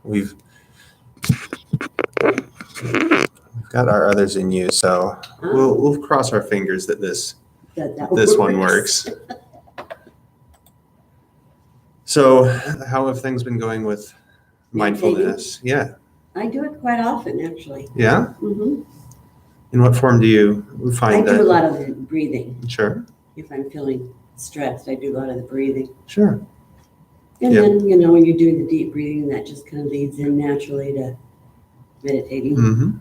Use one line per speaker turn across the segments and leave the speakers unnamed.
we've got our others in use, so we'll cross our fingers that this one works. So, how have things been going with mindfulness? Yeah.
I do it quite often, actually.
Yeah?
Mm-hmm.
In what form do you find that?
I do a lot of the breathing.
Sure.
If I'm feeling stressed, I do a lot of the breathing.
Sure.
And then, when you're doing the deep breathing, that just kind of leads in naturally to meditating.
Mm-hmm.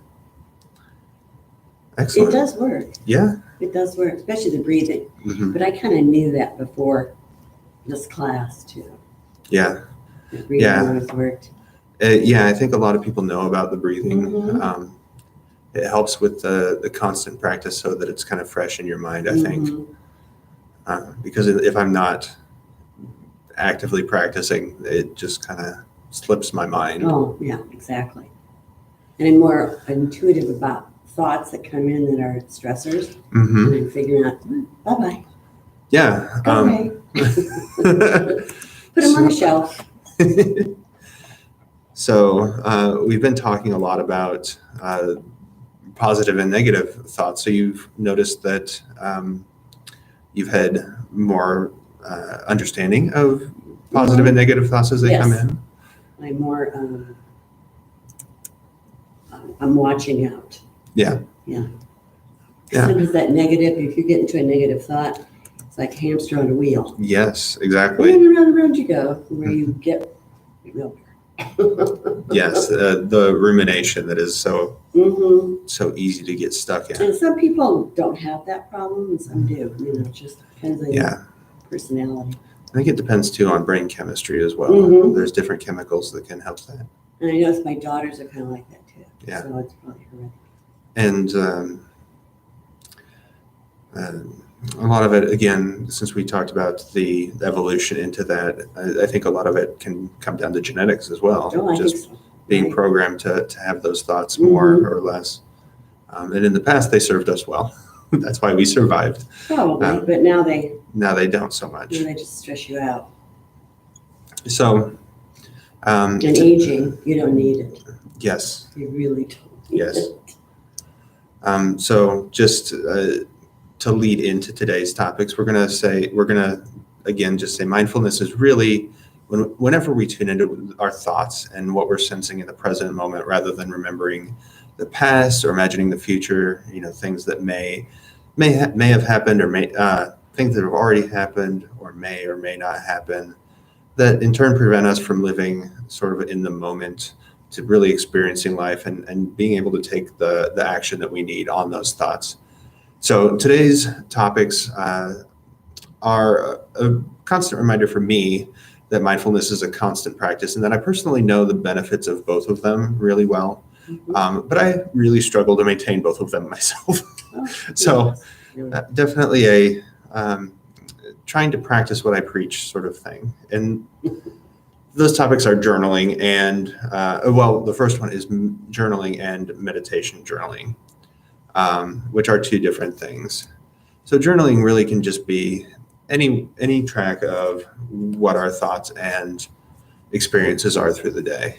Excellent.
It does work.
Yeah.
It does work, especially the breathing.
Mm-hmm.
But I kind of knew that before this class, too.
Yeah.
The breathing always worked.
I think a lot of people know about the breathing.
Mm-hmm.
It helps with the constant practice so that it's kind of fresh in your mind, I think. Because if I'm not actively practicing, it just kind of slips my mind.
Oh, yeah, exactly. And I'm more intuitive about thoughts that come in that are stressors.
Mm-hmm.
And I'm figuring out, bye-bye.
Yeah.
Go away. Put them on the shelf.
So we've been talking a lot about positive and negative thoughts. So you've noticed that you've had more understanding of positive and negative thoughts as they come in?
I'm more, I'm watching out.
Yeah.
Sometimes that negative, if you get into a negative thought, it's like a hamster on a wheel.
Yes, exactly.
And around you go, where you get nowhere.
Yes, the rumination that is so easy to get stuck in.
And some people don't have that problem, and some do. It just depends on your personality.
I think it depends too on brain chemistry as well. There's different chemicals that can help that.
And I notice my daughters are kind of like that too.
Yeah.
So it's probably hereditary.
And a lot of it, again, since we talked about the evolution into that, I think a lot of it can come down to genetics as well.
Oh, I think so.
Being programmed to have those thoughts more or less. And in the past, they served us well. That's why we survived.
Probably, but now they
don't so much.
They just stress you out.
So,
and aging, you don't need it.
Yes.
You really don't need it.
So just to lead into today's topics, we're gonna again just say mindfulness is really whenever we tune into our thoughts and what we're sensing in the present moment, rather than remembering the past or imagining the future. Things that may have happened, or things that have already happened, or may not happen, that in turn prevent us from living sort of in the moment, to really experiencing life and being able to take the action that we need on those thoughts. So today's topics are a constant reminder for me that mindfulness is a constant practice, and that I personally know the benefits of both of them really well. But I really struggle to maintain both of them myself. So definitely a trying to practice what I preach sort of thing. And those topics are journaling and, the first one is journaling and meditation journaling, which are two different things. So journaling really can just be any track of what our thoughts and experiences are through the day.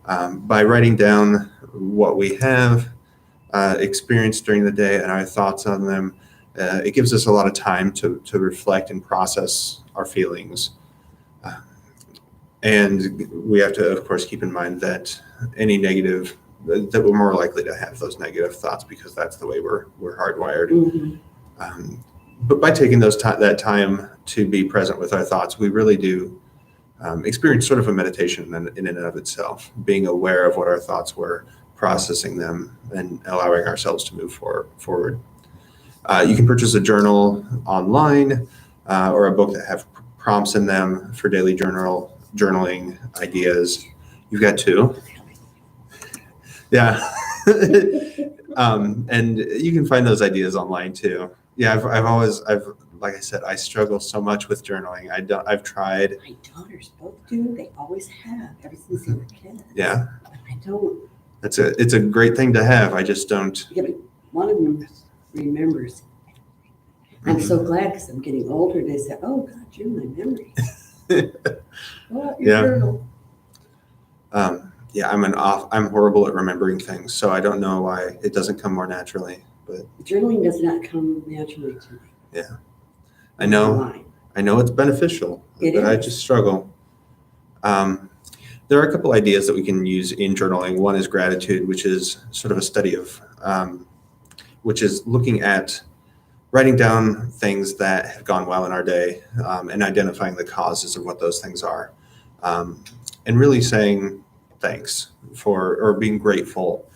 By writing down what we have experienced during the day and our thoughts on them, it gives us a lot of time to reflect and process our feelings. And we have to, of course, keep in mind that any negative, that we're more likely to have those negative thoughts because that's the way we're hardwired. But by taking that time to be present with our thoughts, we really do experience sort of a meditation in and of itself, being aware of what our thoughts were, processing them, and allowing ourselves to move forward. You can purchase a journal online or a book that have prompts in them for daily journaling ideas. You've got two. Yeah. And you can find those ideas online too. Yeah, I've like I said, I struggle so much with journaling. I've tried.
My daughters both do. They always have ever since they were kids.
Yeah.
But I don't.
It's a great thing to have. I just don't.
Yeah, but one of them remembers. I'm so glad because I'm getting older. They say, "Oh God, you're my memory." Well, your journal.
Yeah, I'm horrible at remembering things, so I don't know why it doesn't come more naturally. But
Journaling does not come naturally to me.
yeah,
I don't know why.
I know it's beneficial,
It
but I
is.
just struggle. Um, there are a couple ideas that we can use in journaling. One is gratitude, which is sort of a study of, which is looking at writing down things that have gone well in our day, and identifying the causes of what those things are, um, and really saying thanks for, or being grateful,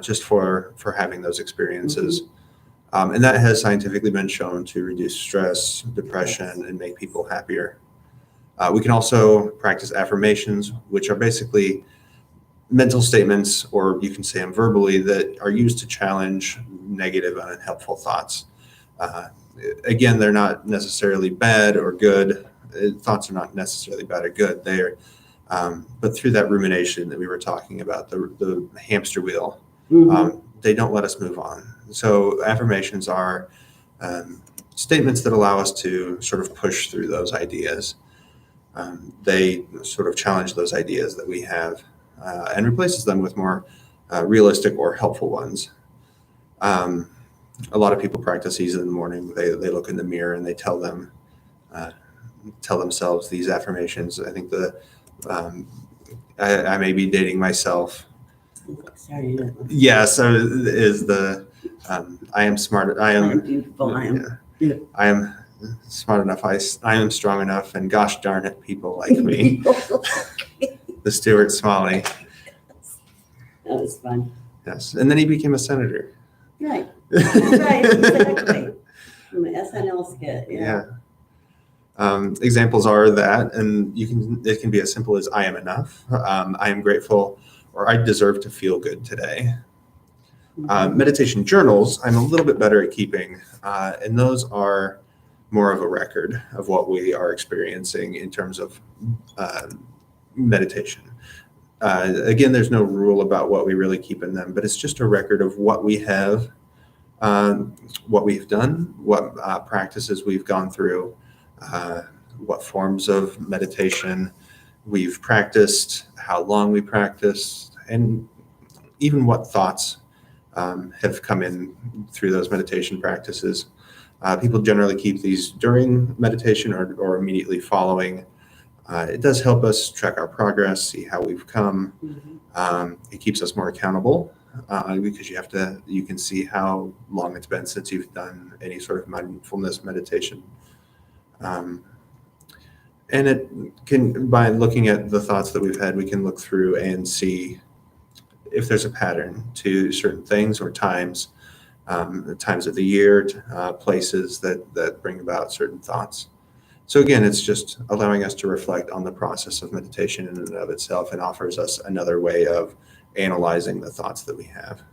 just for having those experiences. And that has scientifically been shown to reduce stress, depression, and make people happier. We can also practice affirmations, which are basically mental statements, or you can say them verbally, that are used to challenge negative and unhelpful thoughts. Uh, Again, they're not necessarily bad or good. Thoughts are not necessarily bad or good. But through that rumination that we were talking about, the hamster wheel, they don't let us move on. So affirmations are statements that allow us to sort of push through those ideas. They sort of challenge those ideas that we have, and replaces them with more realistic or helpful ones. Um, a lot of people practice these in the morning. They look in the mirror and they uh, tell themselves these affirmations. I think um, I may be dating myself.
Sorry.
Yes, is the I am smart. I
I am
am
beautiful. I am.
yeah, I am smart enough. I am strong enough, and gosh darn it, people like me. The Stuart Smalley.
That was fun.
Yes, and then he became a senator.
Right. That's right. Exactly. From an SNL skit. Yeah.
Examples are that, and it can be as simple as I am enough, I am grateful, or I deserve to feel good today. Meditation journals, I'm a little bit better at keeping, and those are more of a record of what we are experiencing in terms of meditation. Again, there's no rule about what we really keep in them, but it's just a record of what we have, what we've done, what practices we've gone through, what forms of meditation we've practiced, how long we practiced, and even what thoughts have come in through those meditation practices. People generally keep these during meditation or immediately following. It does help us track our progress, see how we've come. It keeps us more accountable, because you can see how long it's been since you've done any sort of mindfulness meditation. And it can, by looking at the thoughts that we've had, we can look through and see if there's a pattern to certain things or times, times of the year, places that bring about certain thoughts. So again, it's just allowing us to reflect on the process of meditation in and of itself, and offers us another way of analyzing the thoughts that we have.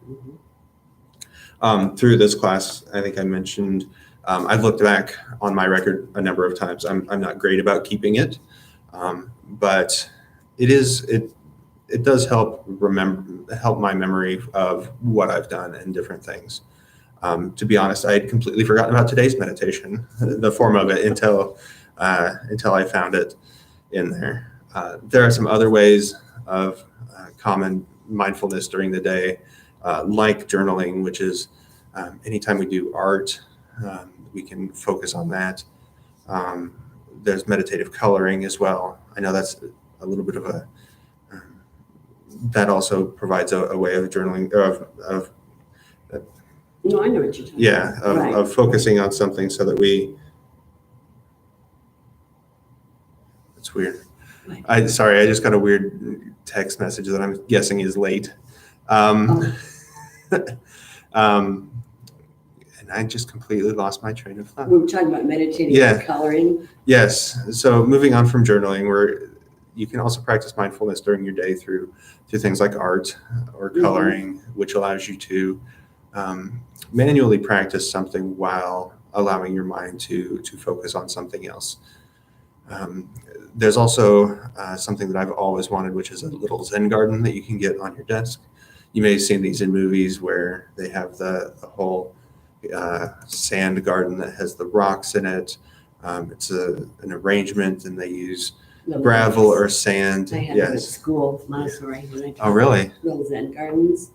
Through this class, I think I mentioned, I've looked back on my record a number of times. I'm not great about keeping it, but it does help my memory of what I've done and different things. To be honest, I had completely forgotten about today's meditation, the form of it, until I found it in there. There are some other ways of common mindfulness during the day, like journaling, which is anytime we do art, we can focus on that. There's meditative coloring as well. I know that's a little bit of that also provides a way of journaling, of
No, I know what you're talking about. Right.
of focusing on something so that it's weird. Right. Sorry, I just got a weird text message that I'm guessing is late. And I just completely lost my train of thought.
We were talking about meditating and coloring.
Yes. So moving on from journaling, you can also practice mindfulness during your day through things like art or coloring, which allows you to manually practice something while allowing your mind to focus on something else. There's also something that I've always wanted, which is a little Zen garden that you can get on your desk. You may have seen these in movies where they have the whole sand garden that has the rocks in it. It's an arrangement, and they use gravel or sand.
I had them at
Yes.
school, Montessori, when I
Oh,
taught
really?
little Zen gardens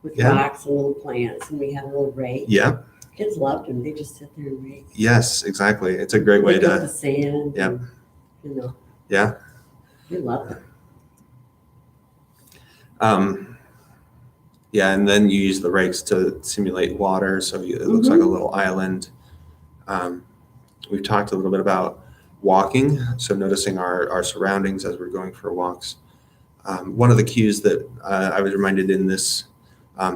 with
Yeah.
rocks and little plants, and we had a little rake.
Yeah.
Kids loved them. They just sit there and rake.
Yes, exactly. It's a great way
Pick up the
to.
sand.
Yep.
And,
Yeah.
they love them.
Yeah, and then you use the rakes to simulate water, so it looks like a little island. We've talked a little bit about walking, so noticing our surroundings as we're going for walks. One of the cues that I was reminded in this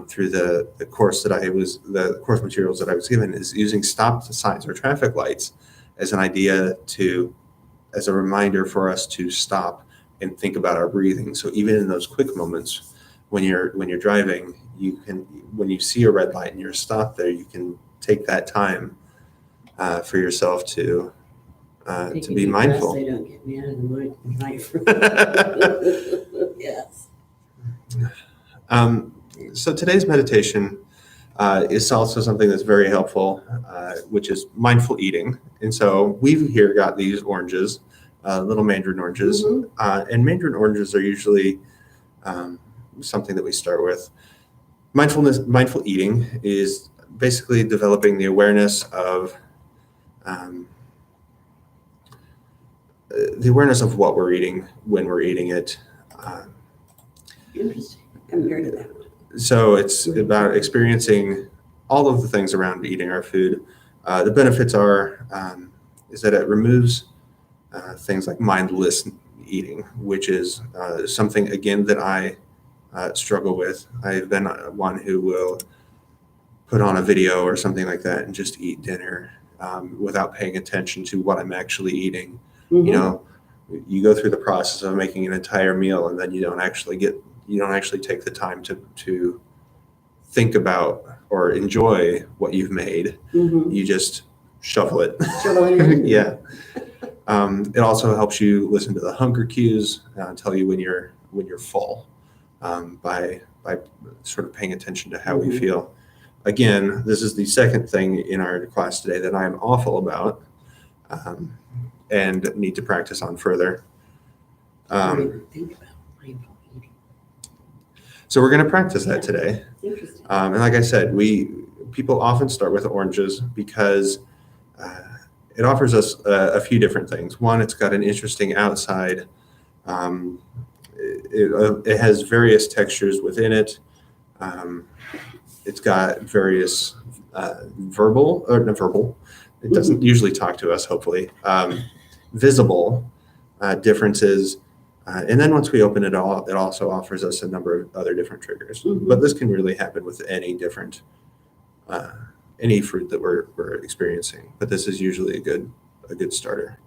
through the course the course materials that I was given is using stop signs or traffic lights as an idea as a reminder for us to stop and think about our breathing. So even in those quick moments when you're driving, when you see a red light and you're stopped there, you can take that time for yourself to be mindful.
They don't get mad in my life. Yes.
So today's meditation is also something that's very helpful, which is mindful eating. And so we've here got these oranges, little mandarin oranges, and mandarin oranges are usually something that we start with. Mindful eating is basically developing the awareness of what we're eating when we're eating it.
Interesting. I haven't heard of that.
So it's about experiencing all of the things around eating our food. The benefits is that it removes things like mindless eating, which is something, again, that I struggle with. I've been one who will put on a video or something like that and just eat dinner without paying attention to what I'm actually eating. You know, you go through the process of making an entire meal and then you don't actually take the time to think about or enjoy what you've made. You just shovel it. Yeah. It also helps you listen to the hunger cues, tell you when you're full, by sort of paying attention to how we feel. Again, this is the second thing in our class today that I'm awful about, and need to practice on further.
I don't even think about mindful eating.
So we're going to practice that today.
Interesting.
And like I said, people often start with oranges because it offers us a few different things. One, it's got an interesting outside. It has various textures within it. It's got various verbal. It doesn't usually talk to us, hopefully. Visible differences. And then once we open it all, it also offers us a number of other different triggers. But this can really happen with any fruit that we're experiencing. But this is usually a good starter.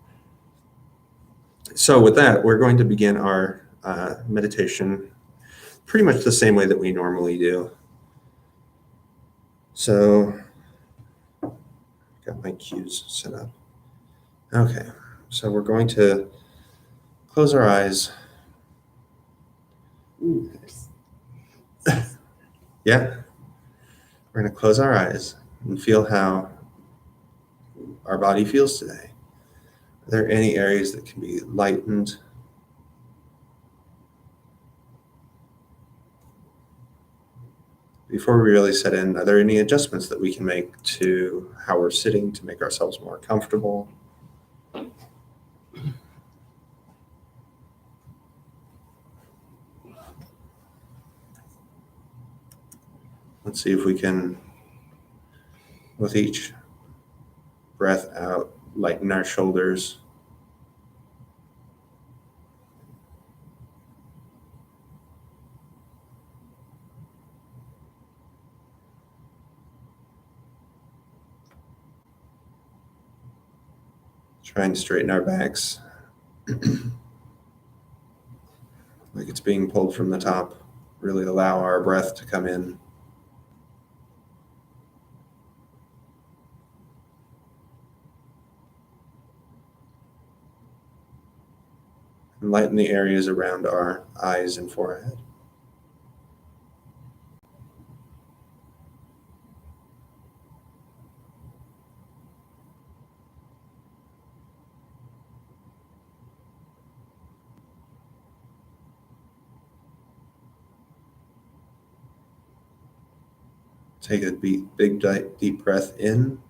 So with that, we're going to begin our meditation pretty much the same way that we normally do. So, got my cues set up. Okay, so we're going to close our eyes. Yeah, we're going to close our eyes and feel how our body feels today. Are there any areas that can be lightened? Before we really set in, are there any adjustments that we can make to how we're sitting to make ourselves more comfortable? Let's see if we can, with each breath out, lighten our shoulders. Try and straighten our backs like it's being pulled from the top. Really allow our breath to come in. And lighten the areas around our eyes and forehead. Take a big deep breath in.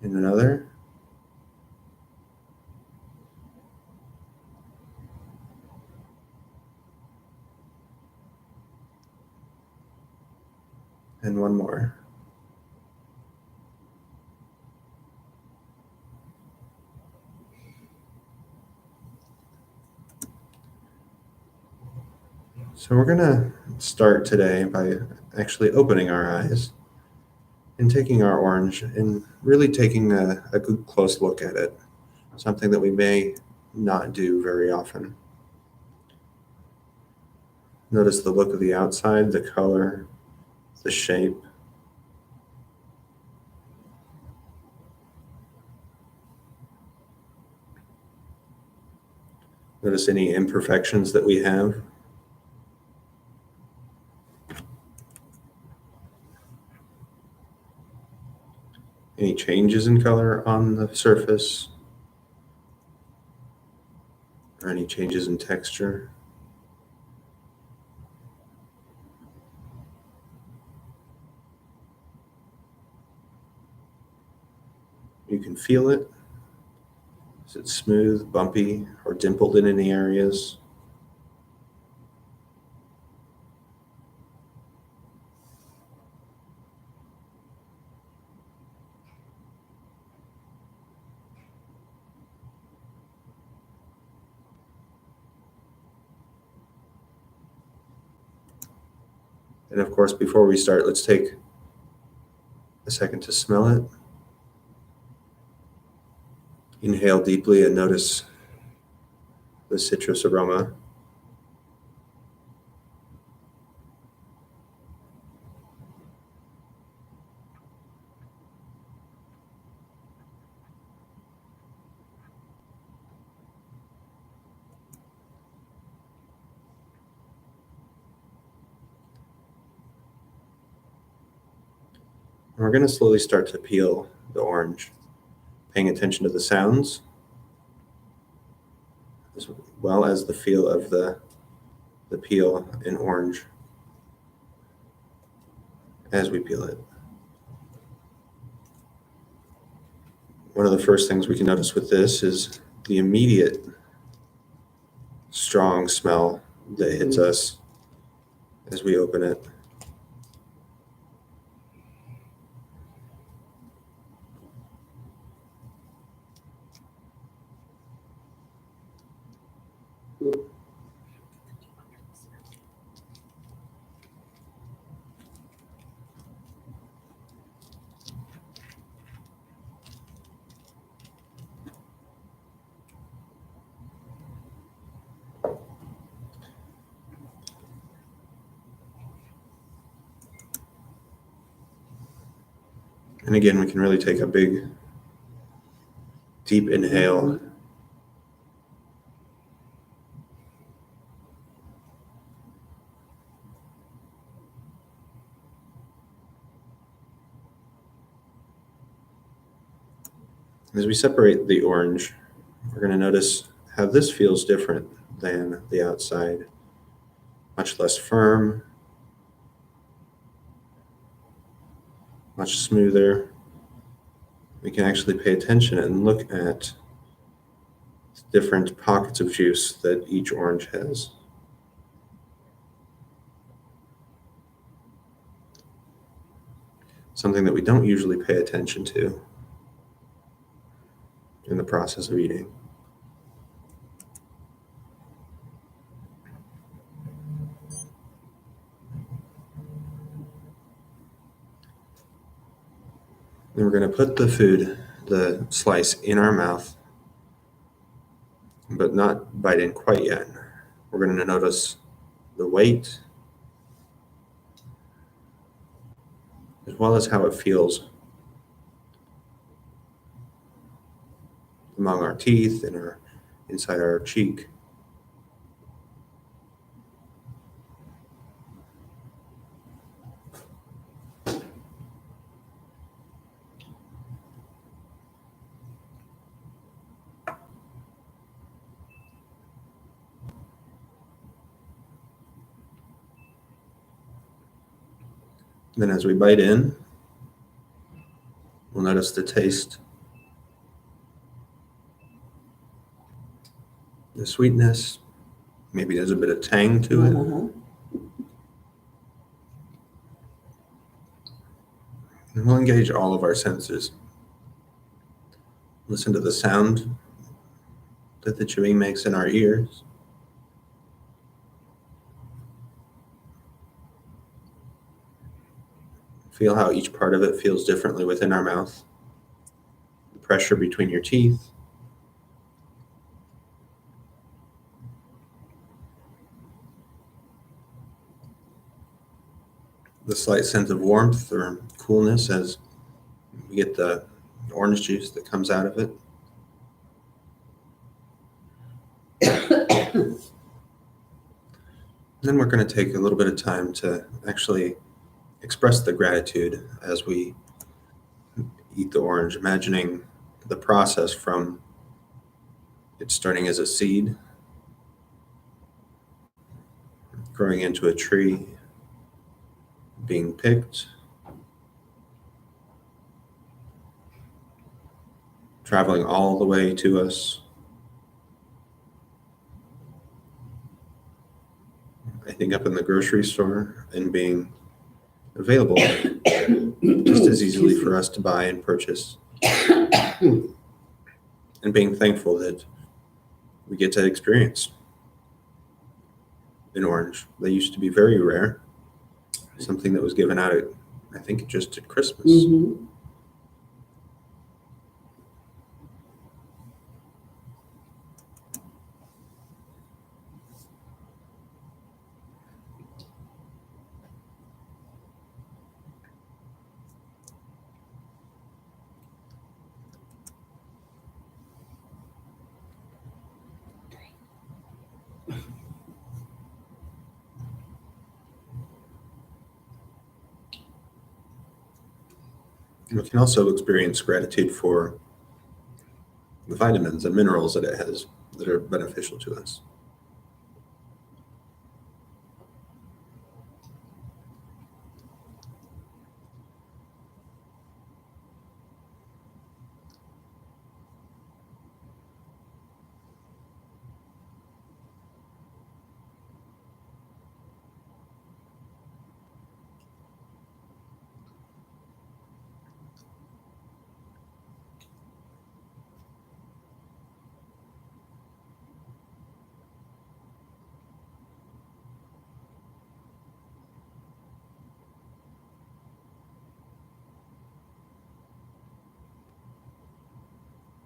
In another. And one more. So we're going to start today by actually opening our eyes and taking our orange and really taking a good close look at it, something that we may not do very often. Notice the look of the outside, the color, the shape. Notice any imperfections that we have. Any changes in color on the surface, or any changes in texture. You can feel it. Is it smooth, bumpy, or dimpled in any areas? And of course, before we start, let's take a second to smell it. Inhale deeply and notice the citrus aroma. And we're going to slowly start to peel the orange, paying attention to the sounds, as well as the feel of the peel in orange as we peel it. One of the first things we can notice with this is the immediate strong smell that hits us as we open it. And again, we can really take a big, deep inhale. As we separate the orange, we're going to notice how this feels different than the outside. Much less firm, much smoother. We can actually pay attention and look at different pockets of juice that each orange has. Something that we don't usually pay attention to in the process of eating. Then we're going to put the slice in our mouth, but not bite in quite yet. We're going to notice the weight, as well as how it feels among our teeth and inside our cheek. Then as we bite in, we'll notice the taste, the sweetness. Maybe there's a bit of tang to it. And we'll engage all of our senses. Listen to the sound that the chewing makes in our ears. Feel how each part of it feels differently within our mouth. The pressure between your teeth. The slight sense of warmth or coolness as we get the orange juice that comes out of it. Then we're going to take a little bit of time to actually express the gratitude as we eat the orange, imagining the process from it starting as a seed, growing into a tree, being picked, traveling all the way to us. I think up in the grocery store and being available just as easily for us to buy and purchase. And being thankful that we get to experience an orange. They used to be very rare, something that was given out at, I think, just at Christmas.
Mm-hmm.
We can also experience gratitude for the vitamins and minerals that it has that are beneficial to us.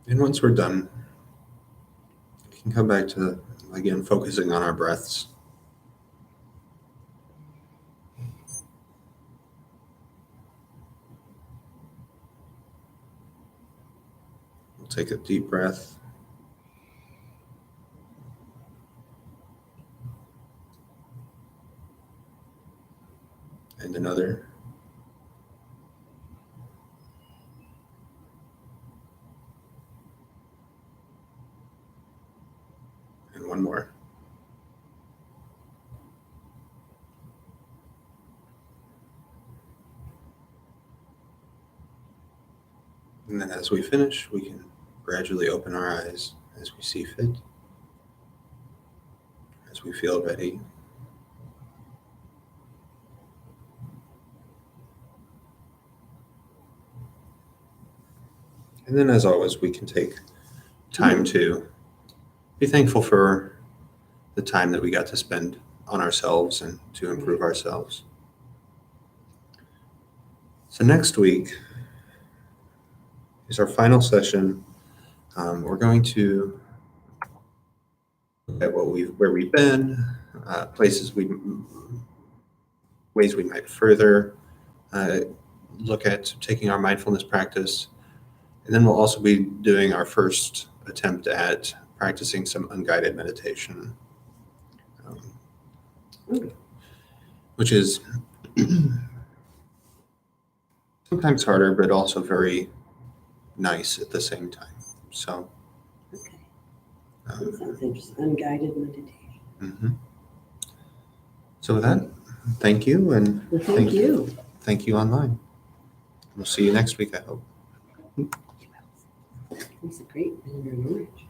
And once we're done, we can come back to, again, focusing on our breaths. We'll take a deep breath. And another. And one more. And then as we finish, we can gradually open our eyes as we see fit, as we feel ready. And then, as always, we can take time to be thankful for the time that we got to spend on ourselves and to improve ourselves. So next week is our final session. We're going to look at where we've been, ways we might further look at taking our mindfulness practice. And then we'll also be doing our first attempt at practicing some unguided meditation, which is sometimes harder, but also very nice at the same time. So,
Okay. That sounds interesting. Unguided meditation.
So with that, thank you. And
Well, thank you.
thank you online. We'll see you next week, I hope.
It's a great mandarin orange.